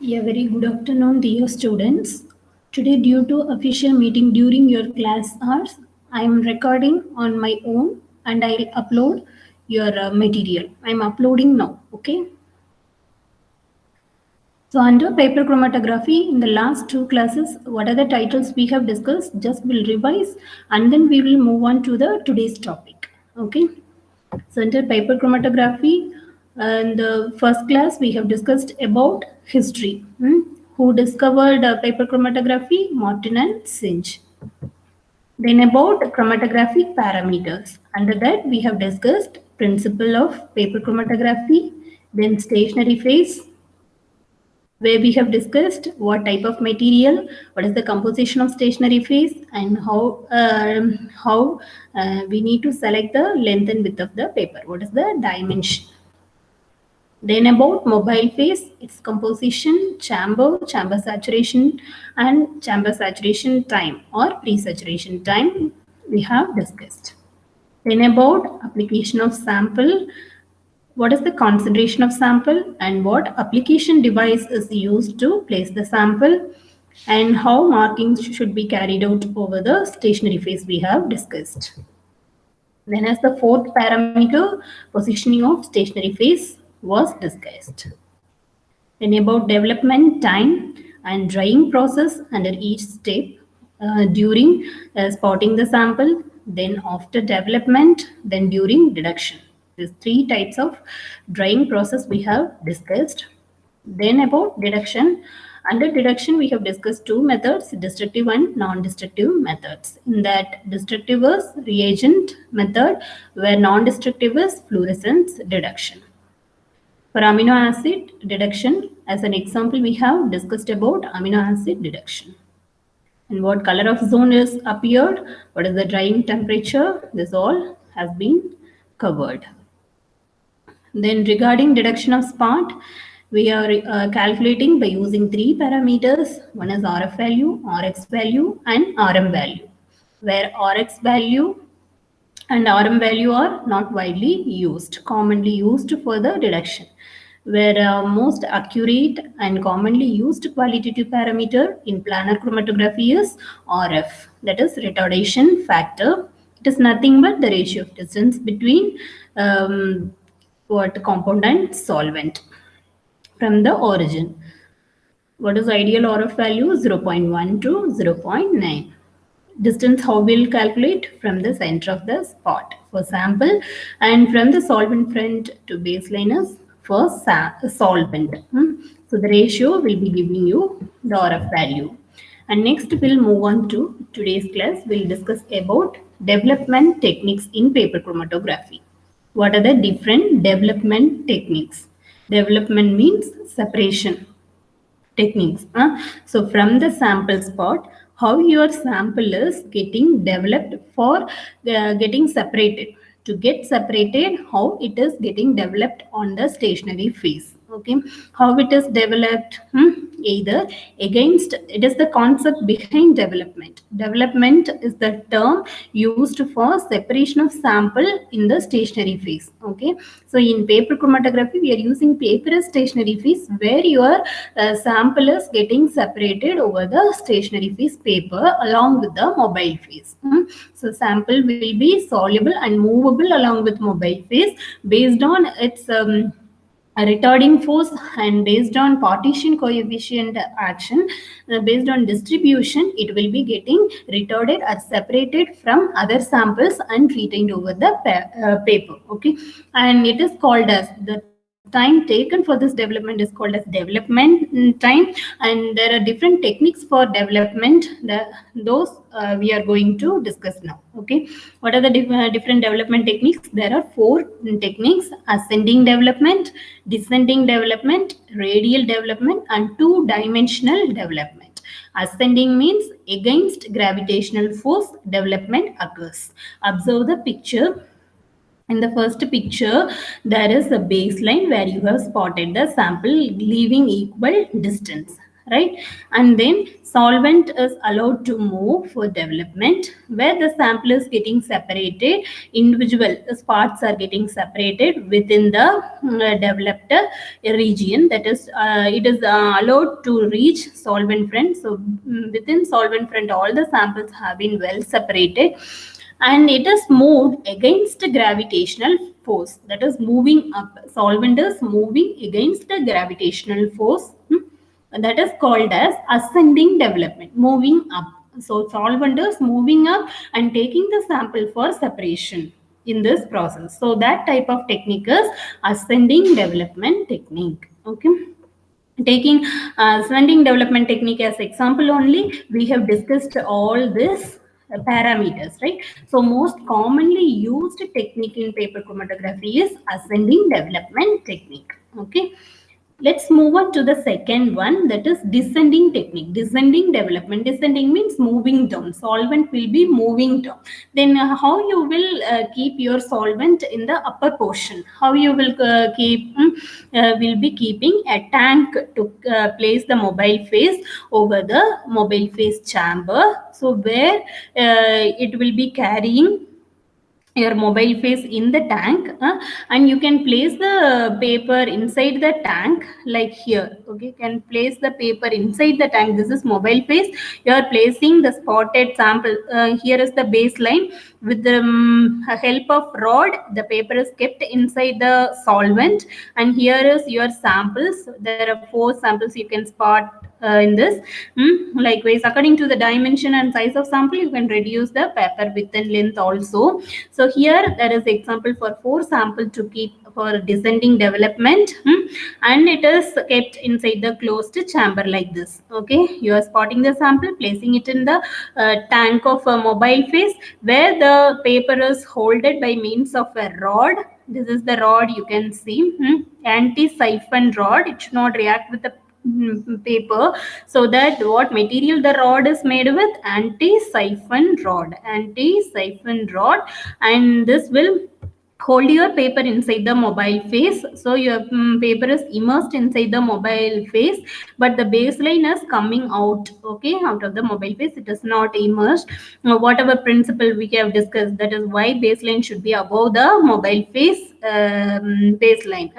A very good afternoon, dear students. Today, due to official meeting during your class hours, I am recording on my own and I'll upload your material. I'm uploading now. Okay. So, under paper chromatography, in the last two classes, what are the titles we have discussed? Just will revise and then we will move on to the today's topic. Okay. So, under paper chromatography, in the first class, we have discussed about history. Who discovered paper chromatography? Martin and Sinch. Then about chromatographic parameters. Under that, we have discussed principle of paper chromatography, then stationary phase, where we have discussed what type of material, what is the composition of stationary phase, and how we need to select the length and width of the paper. What is the dimension? Then about mobile phase, its composition, chamber saturation, and chamber saturation time or pre-saturation time we have discussed. Then about application of sample, what is the concentration of sample and what application device is used to place the sample and how markings should be carried out over the stationary phase we have discussed. Then as the fourth parameter, positioning of stationary phase was discussed. Then about development time and drying process under each step during spotting the sample, then after development, then during deduction. These three types of drying process we have discussed. Then about deduction. Under deduction, we have discussed two methods, destructive and non-destructive methods. In that, destructive is reagent method, where non-destructive is fluorescence deduction. For amino acid deduction, as an example, we have discussed about amino acid deduction. And what color of zone is appeared, what is the drying temperature, this all has been covered. Then regarding deduction of spot, we are calculating by using three parameters. One is RF value, RX value, and RM value, where RX value and RM value are not widely used, commonly used for the deduction, where most accurate and commonly used qualitative parameter in planar chromatography is RF, that is retardation factor. It is nothing but the ratio of distance between compound and solvent from the origin. What is ideal RF value? 0.1 to 0.9. Distance how we'll calculate from the center of the spot for sample and from the solvent front to baseline is for solvent. So the ratio will be giving you the RF value. And next we'll move on to today's class. We'll discuss about development techniques in paper chromatography. What are the different development techniques? Development means separation techniques. So from the sample spot, how your sample is getting developed for getting separated. To get separated, how it is getting developed on the stationary phase. Okay, how it is developed? Either against, it is the concept behind development. Development is the term used for separation of sample in the stationary phase. Okay, so in paper chromatography, we are using paper as stationary phase, where your sample is getting separated over the stationary phase paper along with the mobile phase. So sample will be soluble and movable along with mobile phase based on its a retarding force and based on partition coefficient action, based on distribution, it will be getting retarded or separated from other samples and retained over the paper. Okay, and it is called as the time taken for this development is called as development time, and there are different techniques for development. Those we are going to discuss now. Okay, what are the different development techniques? There are four techniques: ascending development, descending development, radial development, and two-dimensional development. Ascending means against gravitational force development occurs. Observe the picture. In the first picture, there is a baseline where you have spotted the sample leaving equal distance. right? And then solvent is allowed to move for development where the sample is getting separated, individual parts are getting separated within the developed region, that is it is allowed to reach solvent front. So within solvent front all the samples have been well separated, and it is moved against gravitational force, that is moving up. Solvent is moving against the gravitational force, that is called as ascending development, moving up. So solvent is moving up and taking the sample for separation in this process. So that type of technique is ascending development technique. Okay. Taking ascending development technique as example only, we have discussed all this parameters, right? So most commonly used technique in paper chromatography is ascending development technique. Okay. Let's move on to the second one, that is descending technique. Descending development. Descending means moving down. Solvent will be moving down. Then how you will keep your solvent in the upper portion? How you will will be keeping a tank to place the mobile phase over the mobile phase chamber. So where it will be carrying your mobile phase in the tank, and you can place the paper inside the tank like here. Okay, can place the paper inside the tank. This is mobile phase. You are placing the spotted sample. Here is the baseline. With the help of rod, the paper is kept inside the solvent, and here is your samples. There are 4 samples you can spot in this. Likewise, according to the dimension and size of sample, you can reduce the paper width and length also. So here there is example for 4 sample to keep for descending development, and it is kept inside the closed chamber like this. Okay, you are spotting the sample, placing it in the tank of a mobile phase where the paper is holded by means of a rod. This is the rod you can see, anti-siphon rod. It should not react with the paper. So that what material the rod is made with? Anti-siphon rod. Anti-siphon rod, and this will hold your paper inside the mobile phase. So your paper is immersed inside the mobile phase, but the baseline is coming out, okay, out of the mobile phase. It is not immersed. Whatever principle we have discussed, that is why baseline should be above the mobile phase baseline.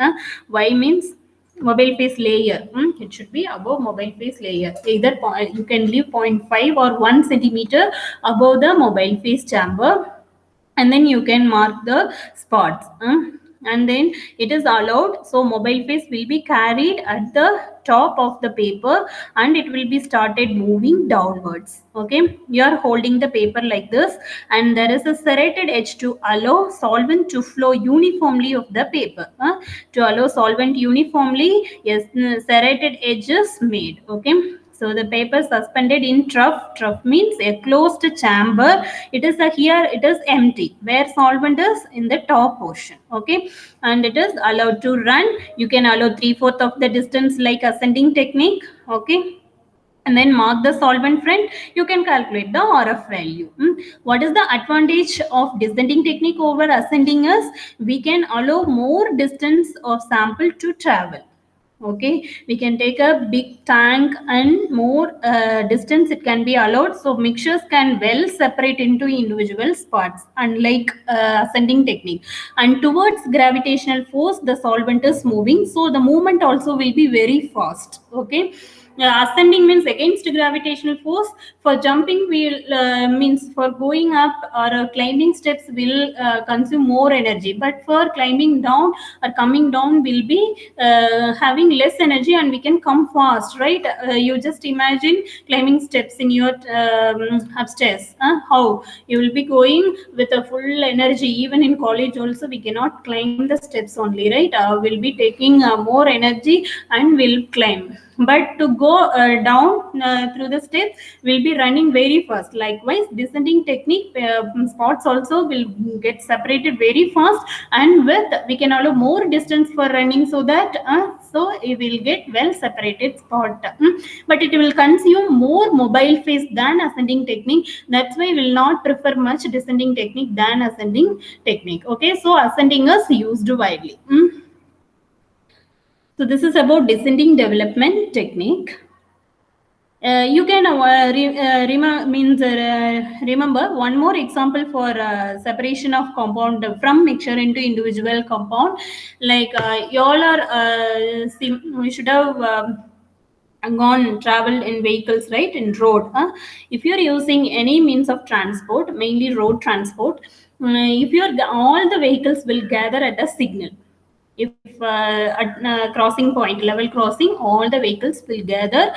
Why means mobile phase layer, it should be above mobile phase layer. Either you can leave 0.5 or 1 centimeter above the mobile phase chamber, and then you can mark the spots, and then it is allowed. So mobile phase will be carried at the top of the paper, and it will be started moving downwards. Okay, you are holding the paper like this, and there is a serrated edge to allow solvent to flow uniformly of the paper. To allow solvent uniformly, yes, serrated edge is made. Okay, so the paper suspended in trough. Trough means a closed chamber. It is here it is empty where solvent is in the top portion. Okay, and it is allowed to run. You can allow 3/4 of the distance like ascending technique. Okay, and then mark the solvent front. You can calculate the RF value. What is the advantage of descending technique over ascending is we can allow more distance of sample to travel. Okay, we can take a big tank and more distance it can be allowed, so mixtures can well separate into individual spots, unlike ascending technique. And towards gravitational force the solvent is moving, so the movement also will be very fast. Okay, ascending means against gravitational force. For jumping will means for going up or climbing steps will consume more energy, but for climbing down or coming down will be having less energy, and we can come fast, right? You just imagine climbing steps in your upstairs. How you will be going with a full energy. Even in college also we cannot climb the steps only, right? We'll be taking more energy and will climb, but to go down through the steps will be running very fast. Likewise, descending technique, spots also will get separated very fast, and with we can allow more distance for running, so that so it will get well separated spot. But it will consume more mobile phase than ascending technique. That's why we will not prefer much descending technique than ascending technique. Okay, so ascending is used widely. So this is about descending development technique. You can remember one more example for separation of compound from mixture into individual compound. Like you all are, we should have gone traveled in vehicles, right, in road. If you're using any means of transport, mainly road transport, if you're all the vehicles will gather at a signal. If at crossing point, level crossing, all the vehicles will gather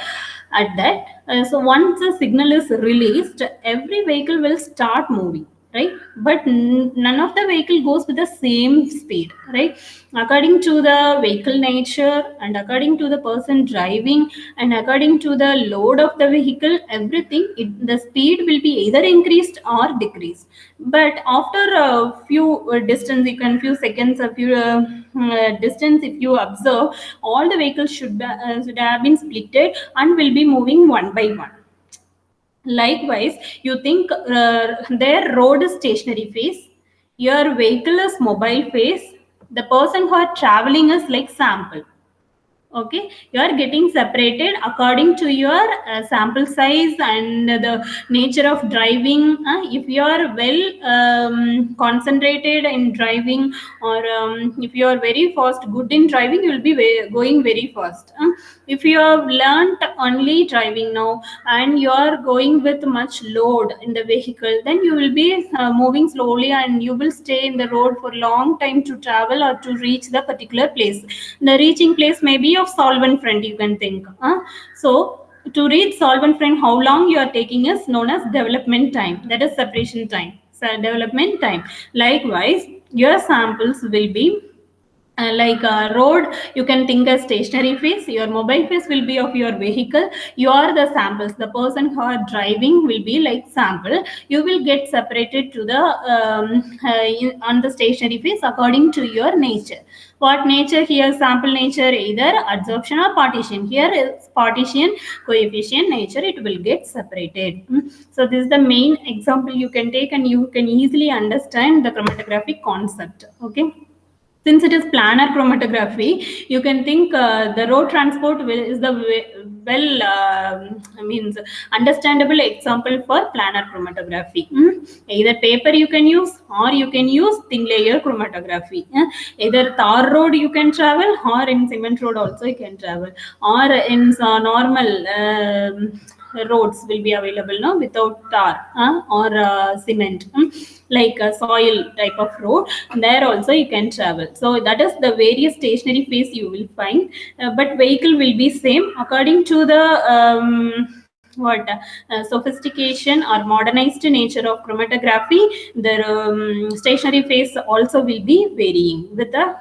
at that. So once the signal is released, every vehicle will start moving, right? But none of the vehicle goes with the same speed, right? According to the vehicle nature and according to the person driving and according to the load of the vehicle, everything, the speed will be either increased or decreased. But after a few distance, you can few seconds, a few distance, if you observe, all the vehicles should have been splitted and will be moving one by one. Likewise, you think their road is stationary phase, your vehicle is mobile phase, the person who are traveling is like sample. Okay, you are getting separated according to your sample size and the nature of driving. If you are well concentrated in driving, or if you are very fast, good in driving, you will be going very fast. If you have learnt only driving now and you are going with much load in the vehicle, then you will be moving slowly and you will stay in the road for long time to travel or to reach the particular place. The reaching place may be of solvent front, you can think. So to reach solvent front, how long you are taking is known as development time, that is separation time. So development time. Likewise, your samples will be like a road, you can think as stationary phase, your mobile phase will be of your vehicle, you are the samples, the person who are driving will be like sample. You will get separated to the on the stationary phase according to your nature. What nature here? Sample nature, either adsorption or partition. Here is partition coefficient nature, it will get separated. So this is the main example you can take and you can easily understand the chromatographic concept. Okay, since it is planar chromatography, you can think the road transport is the well means understandable example for planar chromatography. Either paper you can use or you can use thin layer chromatography. Either tar road you can travel or in cement road also you can travel, or in normal roads will be available now without tar or cement, like a soil type of road, there also you can travel. So that is the various stationary phase you will find, but vehicle will be same according to the sophistication or modernized nature of chromatography. The stationary phase also will be varying with the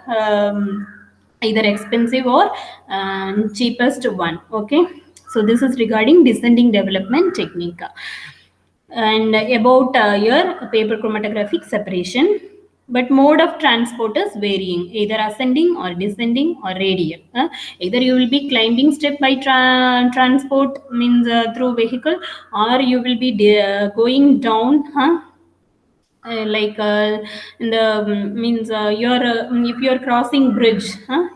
either expensive or cheapest one. Okay, so this is regarding descending development technique. And about your paper chromatographic separation, but mode of transport is varying, either ascending or descending or radial. Either you will be climbing step by transport, means through vehicle, or you will be going down, like in the means you're if you're crossing bridge,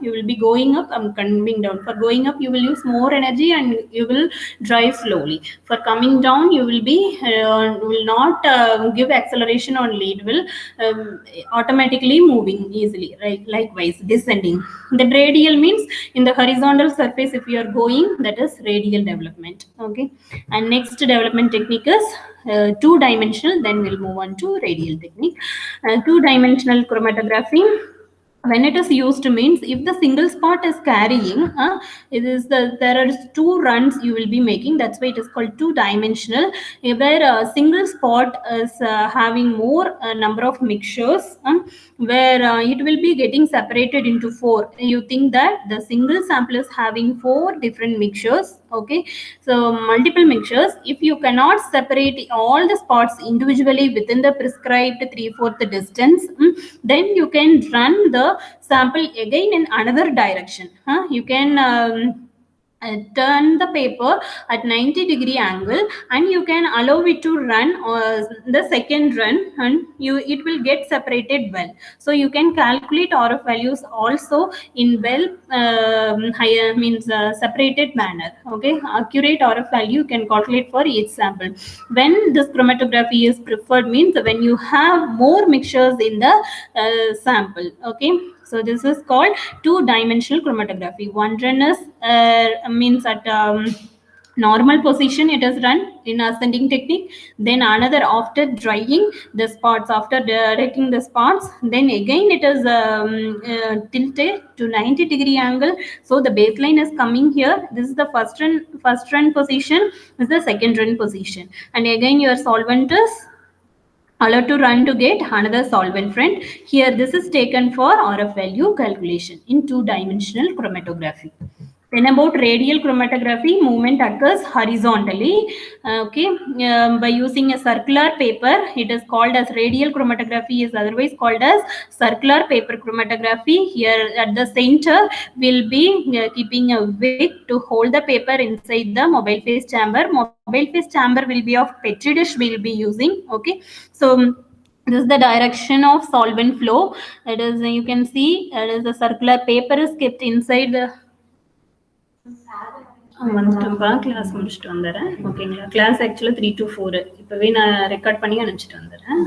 you will be going up and coming down. For going up you will use more energy and you will drive slowly. For coming down you will not give acceleration only, it will automatically moving easily, right? Likewise, descending, the radial means in the horizontal surface, if you are going, that is radial development. Okay, and next development technique is two-dimensional, then we'll move on to radial technique. Two-dimensional chromatography, when it is used, means if the single spot is carrying, it is there are two runs you will be making, that's why it is called two-dimensional, where a single spot is having more number of mixtures, where it will be getting separated into four. You think that the single sample is having four different mixtures. Okay, so multiple mixtures, if you cannot separate all the spots individually within the prescribed 3/4 distance, then you can run the sample again in another direction. You can turn the paper at 90-degree angle, and you can allow it to run the second run, and it will get separated well. So you can calculate RF values also in well higher means separated manner. Okay, accurate RF value you can calculate for each sample. When this chromatography is preferred means when you have more mixtures in the sample. Okay, so this is called two-dimensional chromatography. One run is means at normal position it is run in ascending technique. Then another after drying the spots, after directing the spots, then again it is tilted to 90-degree angle. So the baseline is coming here. This is the first run position. This is the second run position, and again your solvent is allowed to run to get another solvent front. Here this is taken for RF value calculation in two-dimensional chromatography. Then about radial chromatography, movement occurs horizontally. Okay, by using a circular paper, it is called as radial chromatography, is otherwise called as circular paper chromatography. Here at the center will be keeping a wick to hold the paper inside the mobile phase chamber. Mobile phase chamber will be of petri dish we will be using. Okay, so this is the direction of solvent flow. It is, you can see, it is a circular paper is kept inside the வந்துட்டோம்ப்பா class முடிச்சுட்டு வந்துடுறேன். ஓகேங்களா, class ஆக்சுவலாக 3 to 4 இப்போவே நான் record பண்ணி அனுப்பிச்சிட்டு வந்துடுறேன்.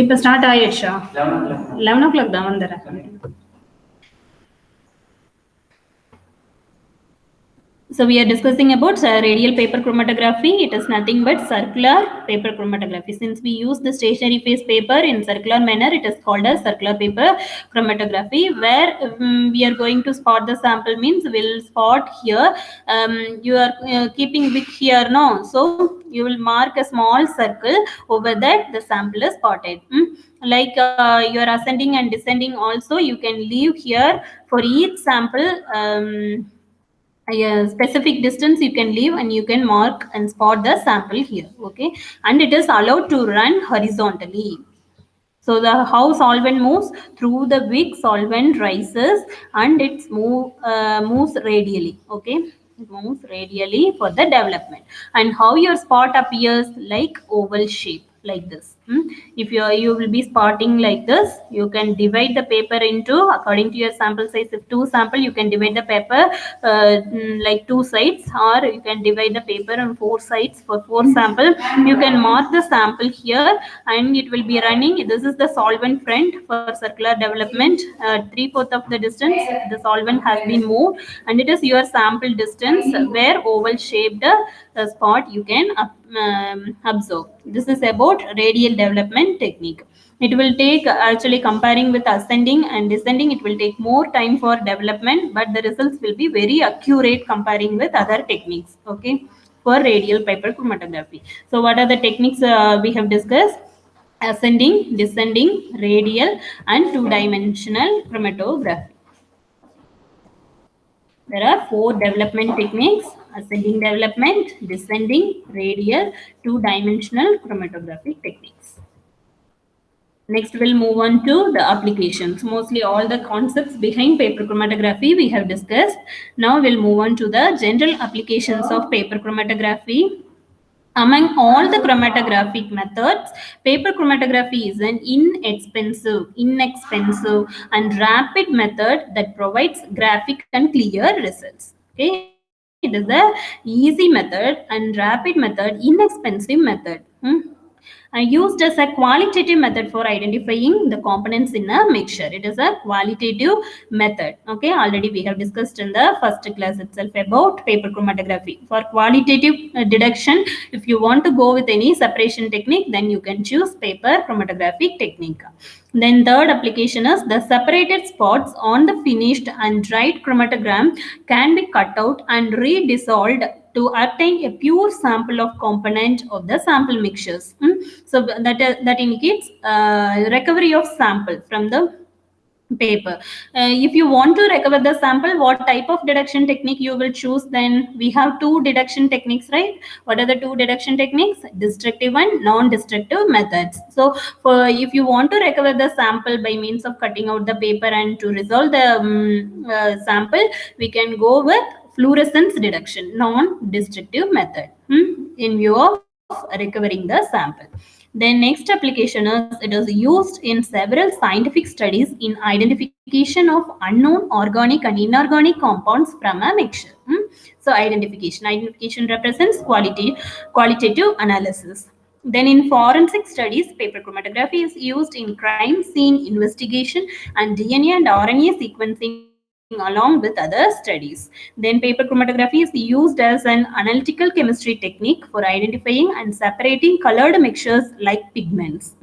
இப்போ ஸ்டார்ட் ஆயிடுச்சா? 11 o'clock தான் வந்துடுறேன். So we are discussing about radial paper chromatography. It is nothing but circular paper chromatography. Since we use the stationary phase paper in circular manner, it is called as circular paper chromatography, where we are going to spot the sample means we'll spot here. You are keeping wick here, no? So you will mark a small circle over that the sample is spotted. Like you are ascending and descending also, you can leave here for each sample. A specific distance you can leave, and you can mark and spot the sample here. Okay, and it is allowed to run horizontally. So the how solvent moves through the wick, solvent rises and it moves radially. Okay, it moves radially for the development. And how your spot appears like oval shape like this. If you will be spotting like this, you can divide the paper into according to your sample size. If 2 sample, you can divide the paper like 2 sides, or you can divide the paper on 4 sides for 4 sample. You can mark the sample here, and it will be running. This is the solvent front for circular development. 3/4 of the distance the solvent has been moved, and it is your sample distance where oval shaped spot you can observe. This is about radial development technique. It will take, actually comparing with ascending and descending, it will take more time for development, but the results will be very accurate comparing with other techniques. Okay, for radial paper chromatography. So what are the techniques we have discussed? Ascending, descending, radial, and two-dimensional chromatography. There are 4 development techniques: ascending development, descending, radial, two-dimensional chromatography techniques. Next, we'll move on to the applications. Mostly all the concepts behind paper chromatography we have discussed. Now we'll move on to the general applications of paper chromatography. Among all the chromatographic methods, paper chromatography is an inexpensive, and rapid method that provides graphic and clear results. Okay, it is a easy method and rapid method, inexpensive method. Used as a qualitative method for identifying the components in a mixture. It is a qualitative method. Okay, already we have discussed in the first class itself about paper chromatography. For qualitative deduction, if you want to go with any separation technique, then you can choose paper chromatographic technique. Then third application is the separated spots on the finished and dried chromatogram can be cut out and redissolved to obtain a pure sample of component of the sample mixtures. So that indicates recovery of sample from the paper. If you want to recover the sample, what type of deduction technique you will choose? Then we have 2 deduction techniques, right? What are the 2 deduction techniques? Destructive and non-destructive methods. So if you want to recover the sample by means of cutting out the paper and to resolve the sample, we can go with fluorescence detection, non-destructive method, in view of recovering the sample. Then next application is it is used in several scientific studies in identification of unknown organic and inorganic compounds from a mixture. So identification represents qualitative analysis. Then in forensic studies, paper chromatography is used in crime scene investigation and DNA and RNA sequencing along with other studies. Then paper chromatography is used as an analytical chemistry technique for identifying and separating colored mixtures like pigments.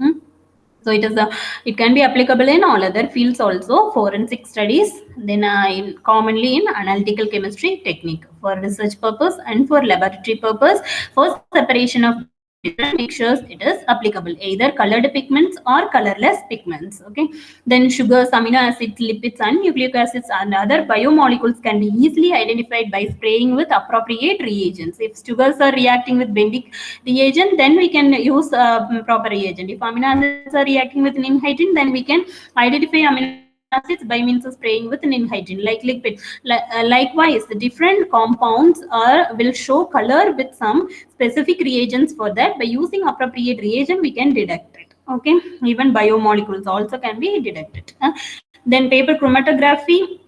So it can be applicable in all other fields also, forensic studies, then commonly in analytical chemistry technique for research purpose and for laboratory purpose. For separation of different mixtures, it is applicable, either colored pigments or colorless pigments. Okay. Then sugars, amino acids, lipids, and nucleic acids and other biomolecules can be easily identified by spraying with appropriate reagents. If sugars are reacting with bendic reagent, then we can use proper reagent. If amino acids are reacting with ninhydrin, then we can identify amino acids by means of spraying with ninhydrin, like lipid. Likewise, the different compounds will show color with some specific reagents. For that, by using appropriate reagent, we can detect it. Okay, even biomolecules also can be detected. Then paper chromatography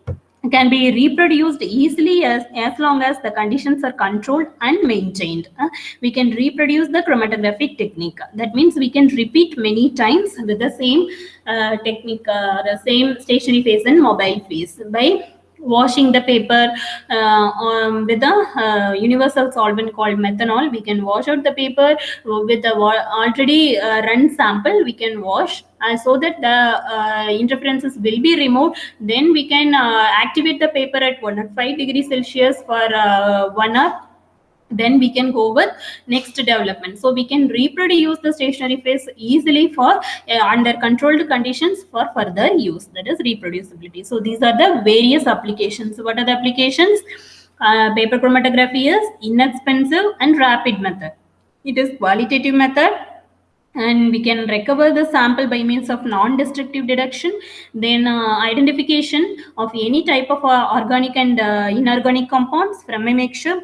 can be reproduced easily as long as the conditions are controlled and maintained. We can reproduce the chromatographic technique. That means we can repeat many times with the same technique, the same stationary phase and mobile phase by washing the paper with a universal solvent called methanol. We can wash out the paper with the already run sample. We can wash so that the interferences will be removed. Then we can activate the paper at 105 degrees Celsius for 1 hour. Then we can go with next development. So we can reproduce the stationary phase easily for under controlled conditions for further use. That is reproducibility. So these are the various applications. What are the applications? Paper chromatography is inexpensive and rapid method. It is qualitative method, and we can recover the sample by means of non-destructive detection. Then identification of any type of organic and inorganic compounds from a mixture.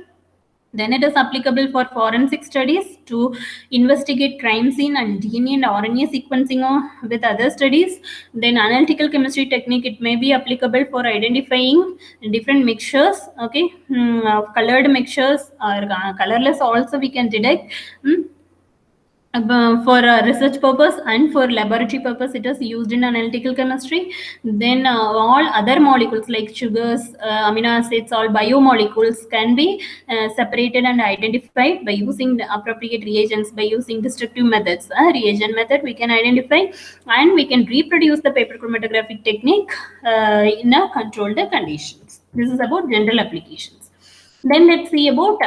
Then it is applicable for forensic studies to investigate crime scene and DNA and RNA sequencing with other studies. Then analytical chemistry technique, it may be applicable for identifying different mixtures. Okay, colored mixtures or colorless also we can detect. For research purpose and for laboratory purpose, it is used in analytical chemistry. Then all other molecules like sugars, amino acids, all biomolecules can be separated and identified by using the appropriate reagents, by using destructive methods. Reagent method we can identify, and we can reproduce the paper chromatographic technique in a controlled conditions. This is about general applications. Then let's see about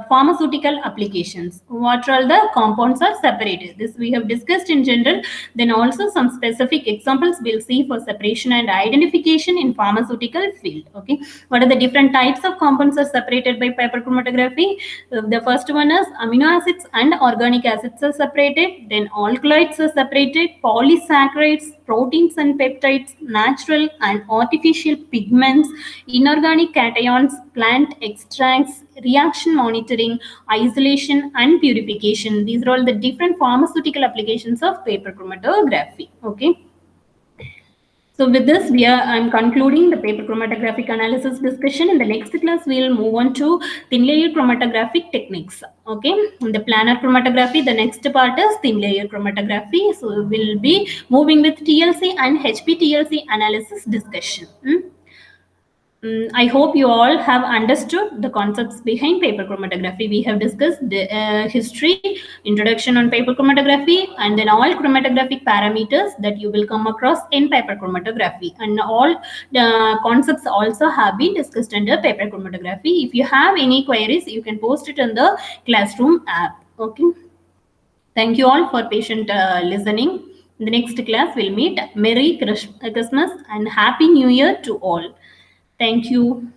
pharmaceutical applications. What all the compounds are separated. This we have discussed in general. Then also some specific examples we'll see for separation and identification in pharmaceutical field. Okay, what are the different types of compounds are separated by paper chromatography? The first one is amino acids and organic acids are separated. Then alkaloids are separated. Polysaccharides, proteins and peptides, natural and artificial pigments, inorganic cations, plant extracts, reaction monitoring, isolation and purification. These are all the different pharmaceutical applications of paper chromatography. Okay. So with this, I'm concluding the paper chromatographic analysis discussion. In the next class, we'll move on to thin layer chromatographic techniques. Okay, in the planar chromatography, the next part is thin layer chromatography. So we'll be moving with TLC and HPTLC analysis discussion. I hope you all have understood the concepts behind paper chromatography. We have discussed the history, introduction on paper chromatography, and then all chromatographic parameters that you will come across in paper chromatography. And all the concepts also have been discussed under paper chromatography. If you have any queries, you can post it in the classroom app. Okay. Thank you all for patient listening. In the next class, we'll meet. Merry Christmas and Happy New Year to all. Thank you.